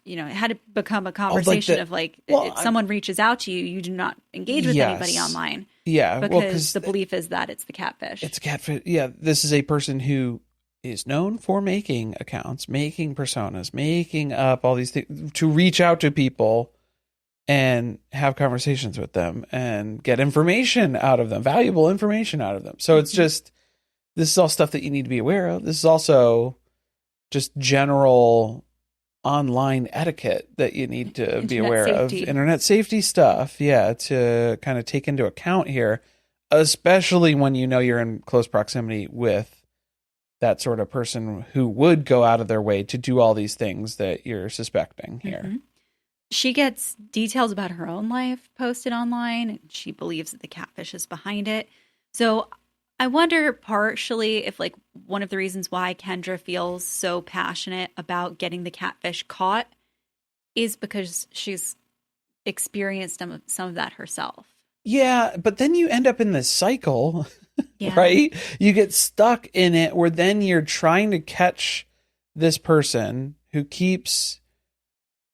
had to become a conversation if someone reaches out to you, you do not engage with anybody online. Yeah. Because the belief is that it's the catfish. It's catfish. Yeah. This is a person who is known for making accounts, making personas, making up all these things to reach out to people and have conversations with them and get information out of them, valuable information out of them. So it's just, this is all stuff that you need to be aware of. This is also just general online etiquette that you need to be aware of. Internet safety stuff. Yeah. To kind of take into account here, especially when you know you're in close proximity with that sort of person who would go out of their way to do all these things that you're suspecting here. She gets details about her own life posted online, and she believes that the catfish is behind it. So I wonder partially if like one of the reasons why Kendra feels so passionate about getting the catfish caught is because she's experienced some of that herself. Yeah, but then you end up in this cycle, right? You get stuck in it where then you're trying to catch this person who keeps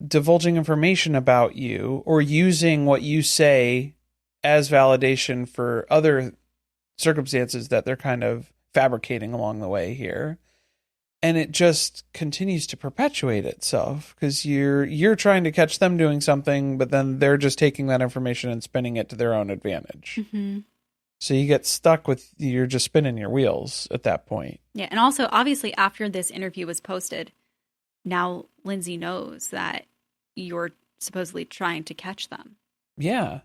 divulging information about you or using what you say as validation for other circumstances that they're kind of fabricating along the way here. And it just continues to perpetuate itself because you're trying to catch them doing something, but then they're just taking that information and spinning it to their own advantage. So you get stuck with, you're just spinning your wheels at that point. Yeah. And also, obviously, after this interview was posted, now Lindsay knows that you're supposedly trying to catch them. Yeah.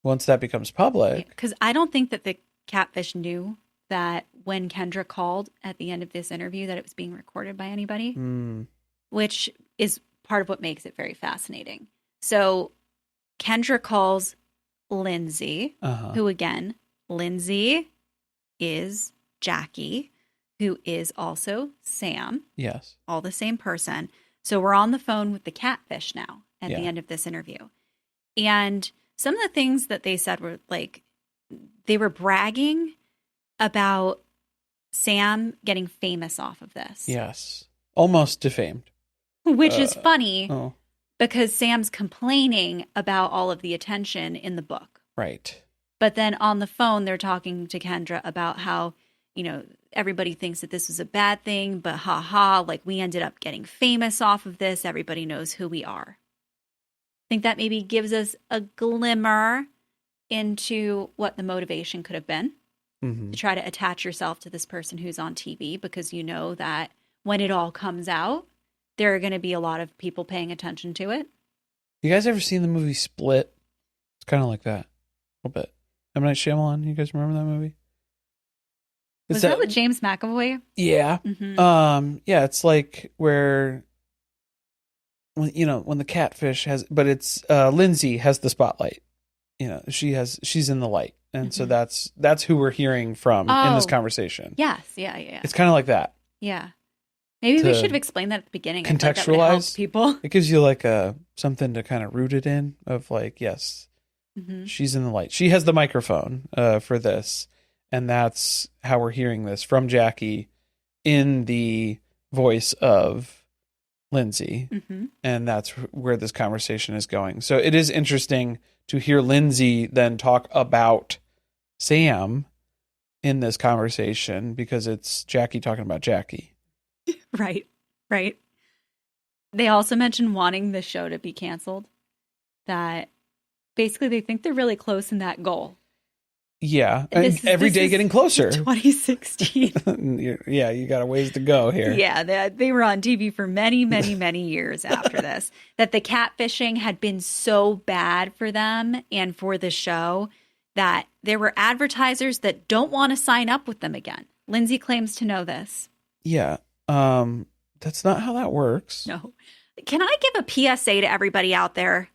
Once that becomes public. Because I don't think that the catfish knew that when Kendra called at the end of this interview that it was being recorded by anybody, which is part of what makes it very fascinating. So Kendra calls Lindsay, who again, Lindsay is Jackie, who is also Sam. Yes. All the same person. So we're on the phone with the catfish now at the end of this interview. And some of the things that they said were like, they were bragging about Sam getting famous off of this. Yes. Almost defamed. Which is funny Oh, because Sam's complaining about all of the attention in the book. right. But then on the phone, they're talking to Kendra about how, everybody thinks that this was a bad thing, but like we ended up getting famous off of this. Everybody knows who we are. I think that maybe gives us a glimmer into what the motivation could have been Mm-hmm. to try to attach yourself to this person who's on TV, because you know that when it all comes out, there are going to be a lot of people paying attention to it. You guys ever seen the movie Split? It's kind of like that. A little bit. M. Night Shyamalan, you guys remember that movie? Was that with James McAvoy? Yeah. Mm-hmm. Yeah, it's like when the catfish has, but it's Lindsay has the spotlight. She's in the light. And so that's who we're hearing from in this conversation. Yes. Yeah. It's kind of like that. Yeah. Maybe we should have explained that at the beginning. Contextualize people. It gives you like something to kind of root it in of like, yes, she's in the light. She has the microphone for this. And that's how we're hearing this from Jackie in the voice of Lindsay. Mm-hmm. And that's where this conversation is going. So it is interesting to hear Lindsay then talk about Sam in this conversation because it's Jackie talking about Jackie. Right. They also mentioned wanting the show to be canceled. That basically they think they're really close in that goal. Yeah. And every day getting closer. 2016. Yeah, you got a ways to go here. Yeah, they were on TV for many, many, many years after this. That the catfishing had been so bad for them and for the show that there were advertisers that don't want to sign up with them again. Lindsay claims to know this. Yeah. That's not how that works. No. Can I give a PSA to everybody out there?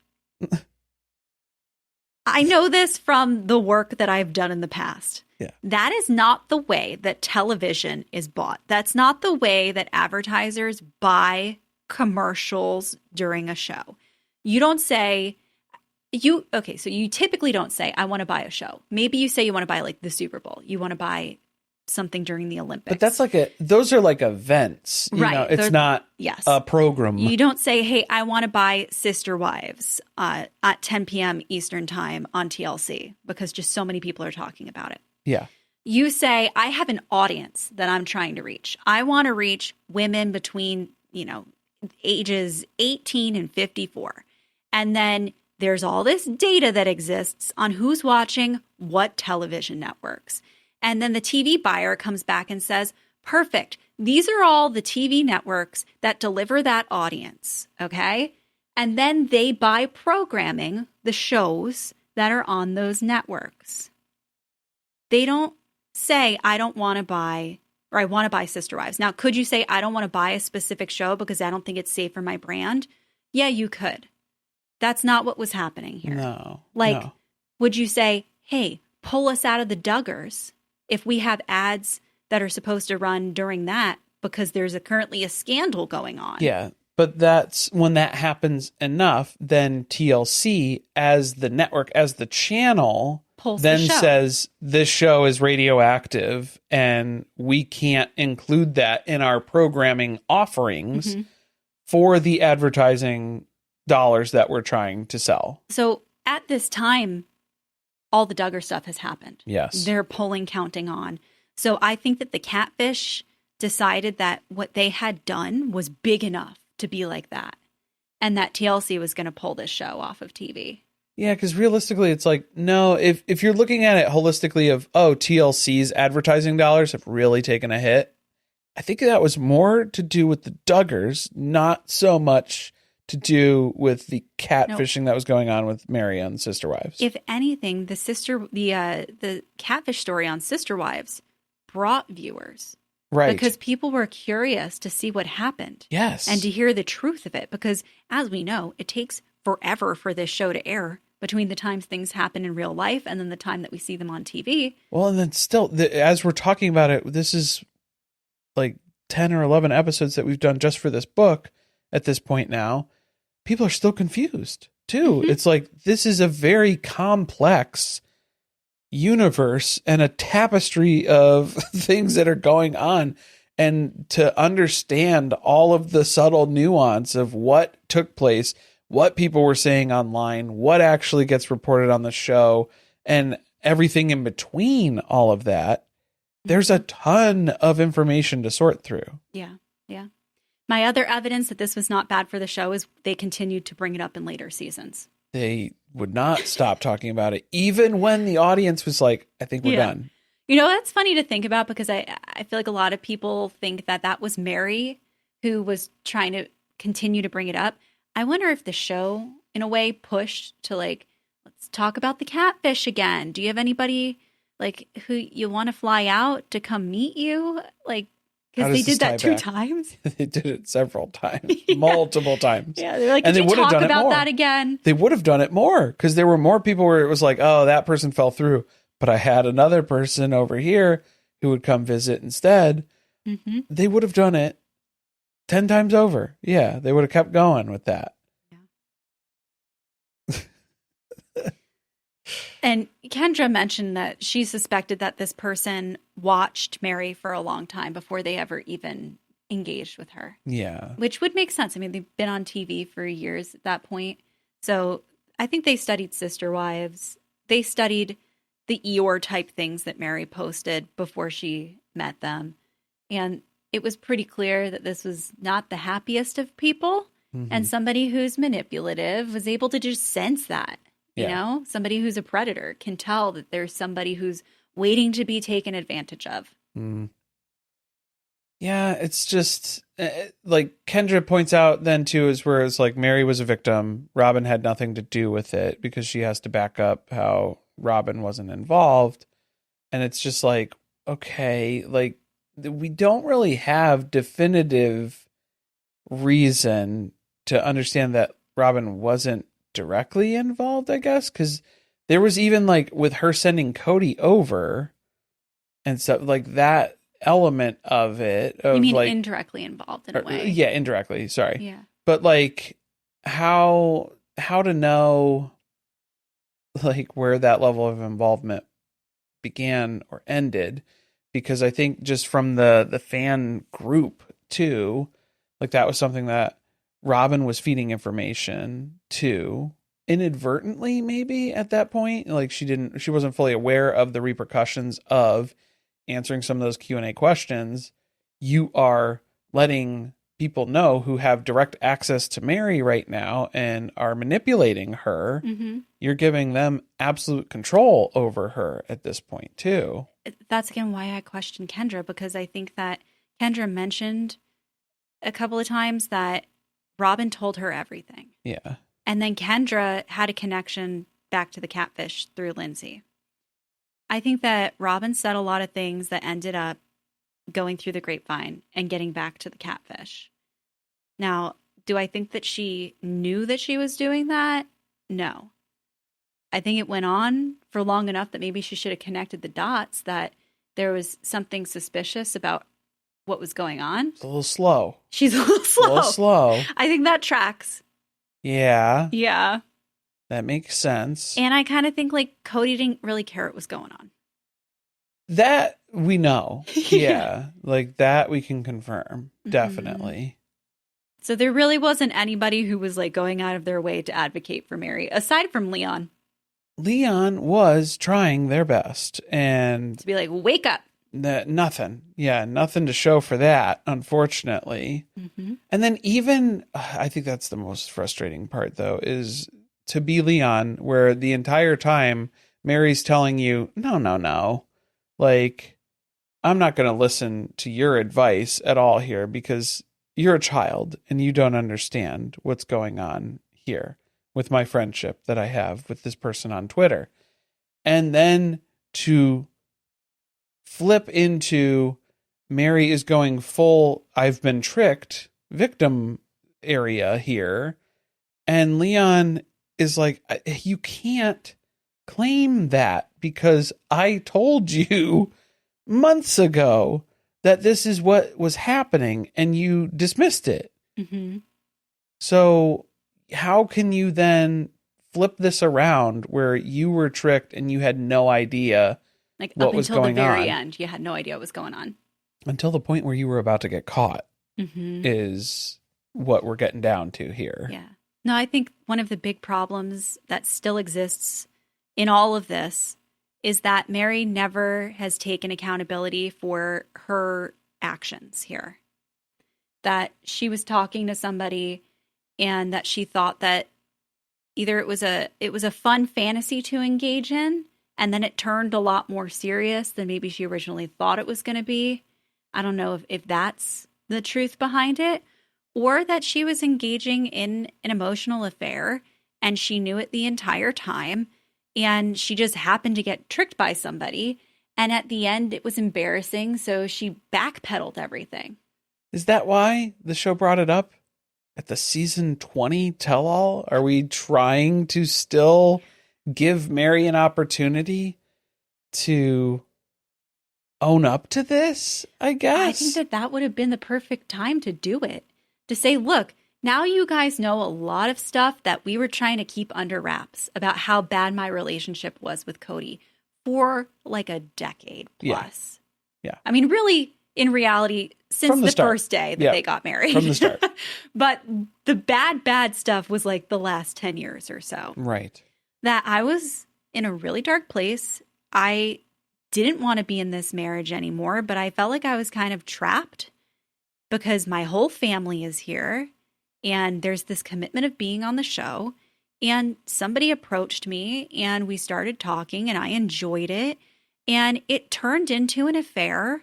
I know this from the work that I've done in the past. Yeah. That is not the way that television is bought. That's not the way that advertisers buy commercials during a show. You don't say, so you typically don't say, I want to buy a show. Maybe you say you want to buy like the Super Bowl. You want to buy something during the Olympics. But that's those are like events. Right. It's not a program. You don't say, hey, I want to buy Sister Wives at 10 p.m. Eastern time on TLC because just so many people are talking about it. Yeah. You say, I have an audience that I'm trying to reach. I want to reach women between, ages 18 and 54. And then there's all this data that exists on who's watching what television networks. And then the TV buyer comes back and says, perfect. These are all the TV networks that deliver that audience. Okay. And then they buy programming, the shows that are on those networks. They don't say, I don't want to buy, or I want to buy Sister Wives. Now, could you say, I don't want to buy a specific show because I don't think it's safe for my brand? Yeah, you could. That's not what was happening here. No. Would you say, hey, pull us out of the Duggars if we have ads that are supposed to run during that because there's currently a scandal going on? Yeah, but that's when that happens enough, then TLC as the network, as the channel, pulls then the show. says this show is radioactive and we can't include that in our programming offerings for the advertising dollars that we're trying to sell. So at this time, all the Duggar stuff has happened. Yes. They're pulling counting on. So I think that the catfish decided that what they had done was big enough to be like that. And that TLC was going to pull this show off of TV. Yeah, because realistically, it's like, no, if you're looking at it holistically of, TLC's advertising dollars have really taken a hit, I think that was more to do with the Duggars, not so much to do with the catfishing that was going on with Meri'ed and Sister Wives. If anything, the catfish story on Sister Wives brought viewers. Right. Because people were curious to see what happened. Yes. And to hear the truth of it. Because as we know, it takes forever for this show to air between the times things happen in real life and then the time that we see them on TV. Well, and then still, as we're talking about it, this is like 10 or 11 episodes that we've done just for this book at this point now. People are still confused too. It's like, this is a very complex universe and a tapestry of things that are going on, and to understand all of the subtle nuance of what took place, what people were saying online, what actually gets reported on the show, and everything in between all of that. There's a ton of information to sort through. Yeah. Yeah. My other evidence that this was not bad for the show is they continued to bring it up in later seasons. They would not stop talking about it, even when the audience was like, I think we're done. You know, that's funny to think about, because I feel like a lot of people think that was Meri who was trying to continue to bring it up. I wonder if the show, in a way, pushed to like, let's talk about the catfish again. Do you have anybody like who you want to fly out to come meet you? Like, because they did that 2 times. They did it several times, multiple times. Yeah, they're like, and they would have done about that again. They would have done it more, because there were more people where it was like, oh, that person fell through, but I had another person over here who would come visit instead. Mm-hmm. They would have done it 10 times over. Yeah, they would have kept going with that. Yeah. And Kendra mentioned that she suspected that this person watched Meri for a long time before they ever even engaged with her. Yeah. Which would make sense. I mean, they've been on TV for years at that point. So I think they studied Sister Wives. They studied the Eeyore type things that Meri posted before she met them. And it was pretty clear that this was not the happiest of people. Mm-hmm. And somebody who's manipulative was able to just sense that. You know, somebody who's a predator can tell that there's somebody who's waiting to be taken advantage of. Mm. Yeah, it's just like Kendra points out then too, is where it's like Meri was a victim. Robin had nothing to do with it, because she has to back up how Robin wasn't involved. And it's just like, okay, like we don't really have definitive reason to understand that Robin wasn't directly involved, I guess, because there was even like with her sending Cody over and stuff like that element of it. Of, you mean like, indirectly involved in a way? Yeah, indirectly. Sorry. Yeah. But like how to know like where that level of involvement began or ended, because I think just from the fan group too, like that was something that Robin was feeding information to inadvertently, maybe at that point. Like she wasn't fully aware of the repercussions of answering some of those Q&A questions. You are letting people know who have direct access to Meri right now and are manipulating her. Mm-hmm. You're giving them absolute control over her at this point too. That's again why I question Kendra, because I think that Kendra mentioned a couple of times that Robin told her everything. Yeah. And then Kendra had a connection back to the catfish through Lindsay. I think that Robin said a lot of things that ended up going through the grapevine and getting back to the catfish. Now, do I think that she knew that she was doing that? No. I think it went on for long enough that maybe she should have connected the dots, that there was something suspicious about what was going on. It's a little slow. She's a little slow. A little slow. I think that tracks. Yeah. Yeah. That makes sense. And I kind of think like Cody didn't really care what was going on. That we know. Yeah. Like that we can confirm. Definitely. So there really wasn't anybody who was like going out of their way to advocate for Meri, aside from Leon. Leon was trying their best, and to be like, wake up. Nothing. Yeah, nothing to show for that, unfortunately. Mm-hmm. And then even, I think that's the most frustrating part, though, is to be Leon, where the entire time Meri's telling you, no. Like, I'm not going to listen to your advice at all here, because you're a child and you don't understand what's going on here with my friendship that I have with this person on Twitter. And then to flip into Meri is going full I've been tricked victim area here, and Leon is like, you can't claim that, because I told you months ago that this is what was happening and you dismissed it. Mm-hmm. So how can you then flip this around where you were tricked and you had no idea Like what up was until the going very on end, you had no idea what was going on. until the point where you were about to get caught Mm-hmm. is what we're getting down to here. Yeah. No, I think one of the big problems that still exists in all of this is that Meri never has taken accountability for her actions here. That she was talking to somebody and that she thought that either it was a fun fantasy to engage in, and then it turned a lot more serious than maybe she originally thought it was going to be. I don't know if that's the truth behind it, or that she was engaging in an emotional affair and she knew it the entire time, and she just happened to get tricked by somebody, and at the end it was embarrassing, so she backpedaled everything. Is that why the show brought it up at the season 20 tell-all? Are we trying to still give Meri an opportunity to own up to this, I guess? I think that would have been the perfect time to do it. To say, look, now you guys know a lot of stuff that we were trying to keep under wraps about how bad my relationship was with Cody for like a decade plus. Yeah. I mean, really, in reality, since the first day that they got married. From the start. But the bad stuff was like the last 10 years or so. Right. That I was in a really dark place. I didn't want to be in this marriage anymore, but I felt like I was kind of trapped because my whole family is here and there's this commitment of being on the show. And somebody approached me and we started talking and I enjoyed it. And it turned into an affair.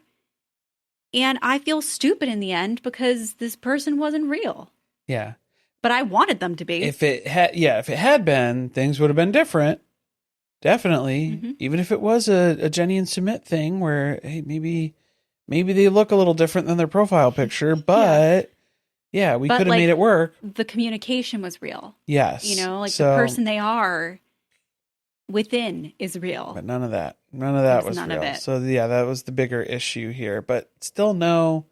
And I feel stupid in the end because this person wasn't real. Yeah. But I wanted them to be. If it had been, things would have been different. Definitely. Mm-hmm. Even if it was a Jenny and Submit thing where, hey, maybe they look a little different than their profile picture, but we could have made it work. The communication was real. Yes. You know, like the person they are within is real. But none of that was none real. of it. So that was the bigger issue here, but still no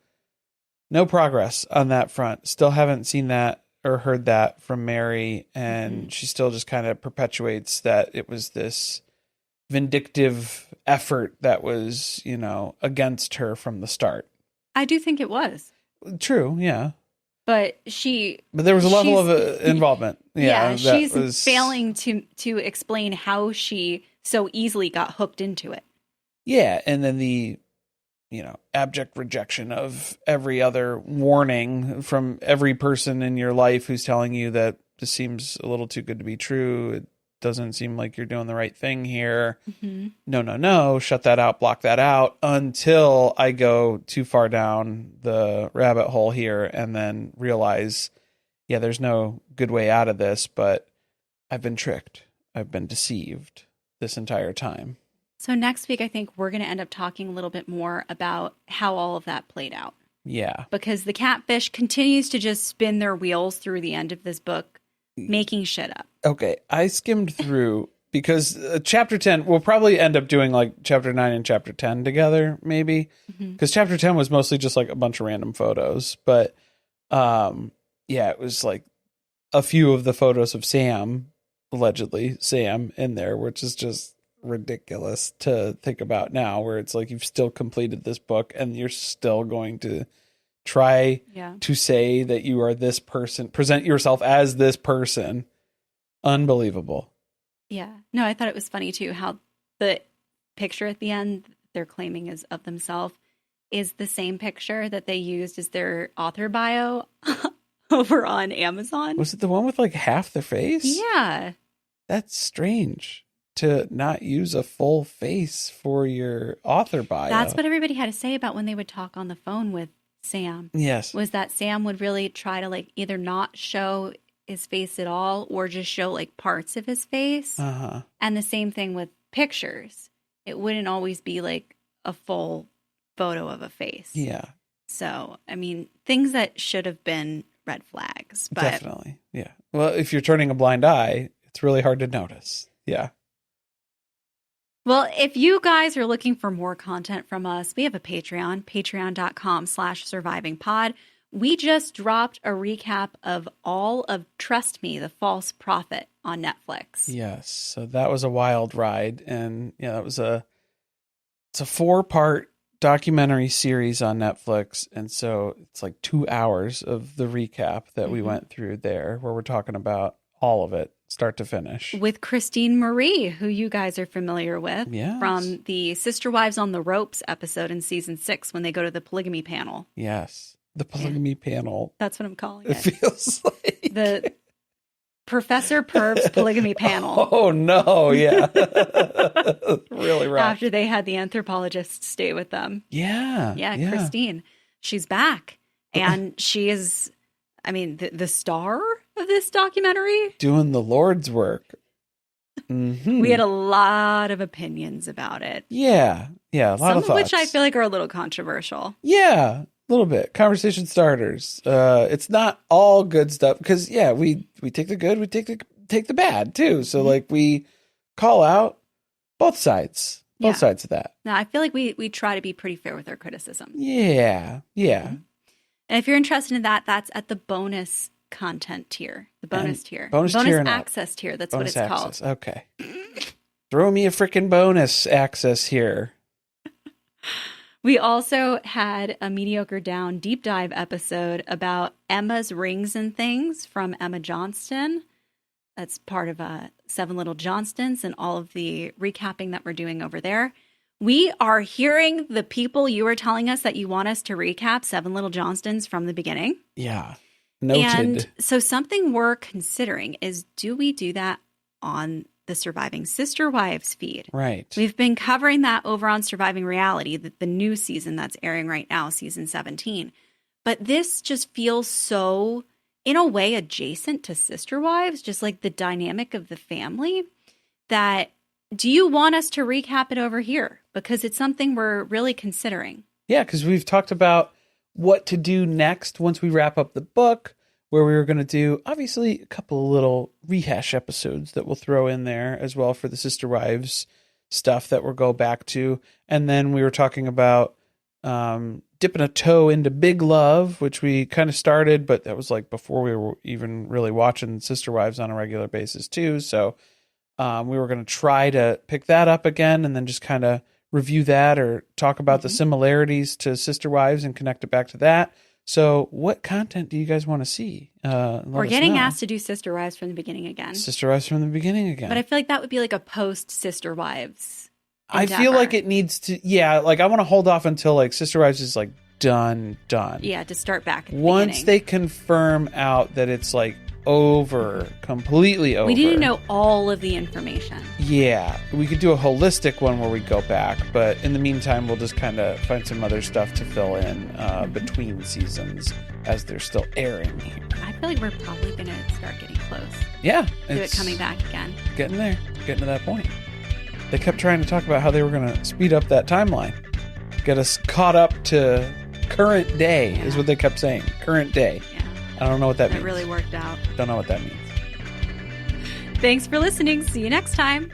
progress on that front. Still haven't seen that or heard that from Meri, and she still just kind of perpetuates that it was this vindictive effort that was, against her from the start. I do think it was. True, yeah. But there was a level of involvement. She's failing to explain how she so easily got hooked into it. Yeah, and then the abject rejection of every other warning from every person in your life who's telling you that this seems a little too good to be true. It doesn't seem like you're doing the right thing here. Mm-hmm. No, shut that out, block that out until I go too far down the rabbit hole here and then realize, there's no good way out of this, but I've been tricked. I've been deceived this entire time. So next week, I think we're going to end up talking a little bit more about how all of that played out. Yeah. Because the catfish continues to just spin their wheels through the end of this book, making shit up. Okay. I skimmed through because chapter 10, we'll probably end up doing like chapter 9 and chapter 10 together, maybe. Because chapter 10 was mostly just like a bunch of random photos. But it was like a few of the photos of Sam, allegedly Sam, in there, which is just ridiculous to think about now, where it's like you've still completed this book and you're still going to try to say that you are this person, present yourself as this person. Unbelievable. Yeah. No, I thought it was funny too how the picture at the end they're claiming is of themselves is the same picture that they used as their author bio over on Amazon. Was it the one with like half their face? Yeah. That's strange. To not use a full face for your author bio. That's what everybody had to say about when they would talk on the phone with Sam. Yes. Was that Sam would really try to like either not show his face at all or just show like parts of his face. Uh-huh. And the same thing with pictures. It wouldn't always be like a full photo of a face. Yeah. So, I mean, things that should have been red flags. But definitely. Yeah. Well, if you're turning a blind eye, it's really hard to notice. Yeah. Well, if you guys are looking for more content from us, we have a Patreon, patreon.com/survivingpod. We just dropped a recap of all of Trust Me, the False Prophet on Netflix. Yes. So that was a wild ride. And yeah, it's a 4-part documentary series on Netflix. And so it's like 2 hours of the recap that we went through there, where we're talking about all of it, start to finish. With Christine Marie, who you guys are familiar with Yes. from the Sister Wives on the Ropes episode in season 6 when they go to the polygamy panel. Yes. The polygamy panel. That's what I'm calling It it. feels like The Professor Perv's polygamy panel. Oh no, yeah. Really rough. After they had the anthropologist stay with them. Yeah. Yeah, Christine. She's back. And she is, I mean, the star of this documentary. Doing the Lord's work. Mm-hmm. We had a lot of opinions about it. Yeah. Yeah. A lot Some of thoughts. which I feel like are a little controversial. Yeah. A little bit. Conversation starters. It's not all good stuff because we take the good, we take the bad too. So like we call out both sides of that. Now I feel like we try to be pretty fair with our criticism. Yeah. Yeah. And if you're interested in that, that's at the bonus content tier, the bonus tier, bonus tier and access tier. That's bonus what it's access. called. Okay. Throw me a freaking bonus access here. We also had a Mediocre Down deep dive episode about Emma's Rings and Things from Emma Johnston. That's part of Seven Little Johnstons and all of the recapping that we're doing over there. We are hearing the people you were telling us that you want us to recap Seven Little Johnstons from the beginning. Yeah. Noted. And so something we're considering is, do we do that on the Surviving Sister Wives feed? Right. We've been covering that over on Surviving Reality, the new season that's airing right now, season 17. But this just feels so, in a way, adjacent to Sister Wives, just like the dynamic of the family, that do you want us to recap it over here? Because it's something we're really considering. Yeah, because we've talked about what to do next once we wrap up the book, where we were going to do, obviously, a couple of little rehash episodes that we'll throw in there as well for the Sister Wives stuff that we'll go back to. And then we were talking about dipping a toe into Big Love, which we kind of started, but that was like before we were even really watching Sister Wives on a regular basis too. So we were going to try to pick that up again and then just kind of review that or talk about the similarities to Sister Wives and connect it back to that. So what content do you guys want to see? We're getting asked to do Sister Wives from the beginning again. Sister Wives from the beginning again. But I feel like that would be like a post-Sister Wives endeavor. I feel like it needs to, like I want to hold off until like Sister Wives is like done. Yeah, to start back at the Once beginning. they confirm out that it's like completely over. We need to know all of the information. Yeah, we could do a holistic one where we go back, but in the meantime, we'll just kind of find some other stuff to fill in between seasons as they're still airing here. I feel like we're probably going to start getting close Yeah. to it coming back again. Getting there, getting to that point. They kept trying to talk about how they were going to speed up that timeline, get us caught up to current day, is what they kept saying. Current day. Yeah. I don't know what that means. It really worked out. Don't know what that means. Thanks for listening. See you next time.